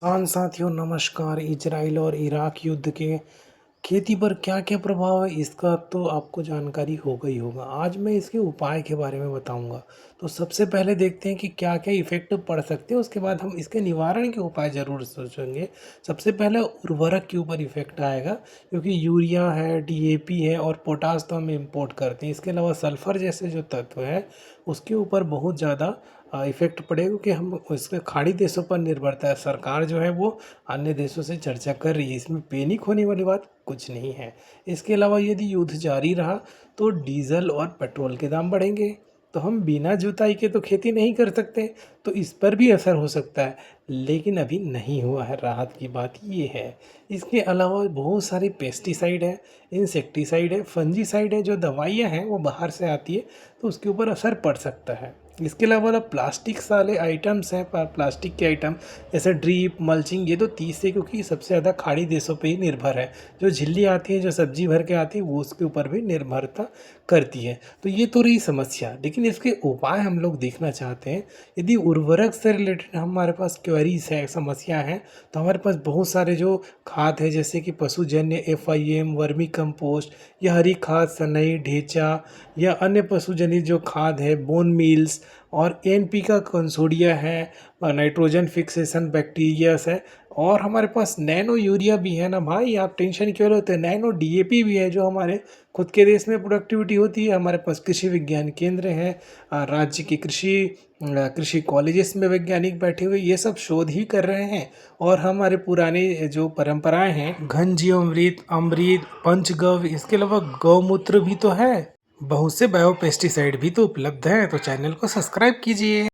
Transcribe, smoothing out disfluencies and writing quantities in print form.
किसान साथियों नमस्कार। इजराइल और इराक युद्ध के खेती पर क्या-क्या प्रभाव है इसका तो आपको जानकारी होगा ही होगा। आज मैं इसके उपाय के बारे में बताऊँगा। तो सबसे पहले देखते हैं कि क्या-क्या इफ़ेक्ट पड़ सकते हैं, उसके बाद हम इसके निवारण के उपाय ज़रूर सोचेंगे। सबसे पहले उर्वरक के ऊपर इफ़ेक्ट आएगा, क्योंकि यूरिया है, डीएपी है और पोटाश तो हम इम्पोर्ट करते हैं। इसके अलावा सल्फ़र जैसे जो तत्व है उसके ऊपर बहुत ज़्यादा इफ़ेक्ट पड़ेगा, क्योंकि हम इसके खाड़ी देशों पर निर्भरता है। सरकार जो है वो अन्य देशों से चर्चा कर रही है, इसमें पैनिक होने वाली बात कुछ नहीं है। इसके अलावा यदि युद्ध जारी रहा तो डीज़ल और पेट्रोल के दाम बढ़ेंगे, तो हम बिना जुताई के तो खेती नहीं कर सकते, तो इस पर भी असर हो सकता है। लेकिन अभी नहीं हुआ है, राहत की बात ये है। इसके अलावा बहुत सारे पेस्टिसाइड है, इंसेक्टिसाइड है, फंजीसाइड है, जो दवाइयाँ हैं वो बाहर से आती है, तो उसके ऊपर असर पड़ सकता है। इसके अलावा प्लास्टिक वाले आइटम्स हैं, प्लास्टिक के आइटम जैसे ड्रीप मल्चिंग, ये तो 30 है, क्योंकि सबसे ज़्यादा खाड़ी देशों पे ही निर्भर है। जो झिल्ली आती है, जो सब्जी भर के आती है, वो उसके ऊपर भी निर्भरता करती है। तो ये तो रही समस्या, लेकिन इसके उपाय हम लोग देखना चाहते हैं। यदि उर्वरक से रिलेटेड हमारे पास क्वेरीज है, समस्या है, तो हमारे पास बहुत सारे जो खाद है, जैसे कि पशुजन्य FIM, वर्मी कंपोस्ट या हरी खाद, सनई, ढेंचा या अन्य पशुजनित जो खाद है, बोन मील्स और एनपी का कंसोडिया है, नाइट्रोजन फिक्सेशन बैक्टीरियास है, और हमारे पास नैनो यूरिया भी है ना भाई। आप टेंशन क्यों लेते हैं, नैनो डीएपी भी है, जो हमारे खुद के देश में प्रोडक्टिविटी होती है। हमारे पास कृषि विज्ञान केंद्र हैं, राज्य के कृषि कॉलेजेस में वैज्ञानिक बैठे हुए ये सब शोध ही कर रहे हैं। और हमारे पुराने जो परंपराएं हैं, घन जीवामृत, अमृत, पंचगव्य, इसके अलावा गौमूत्र भी तो है। बहुत से बायो पेस्टिसाइड भी तो उपलब्ध है, तो चैनल को सब्सक्राइब कीजिए।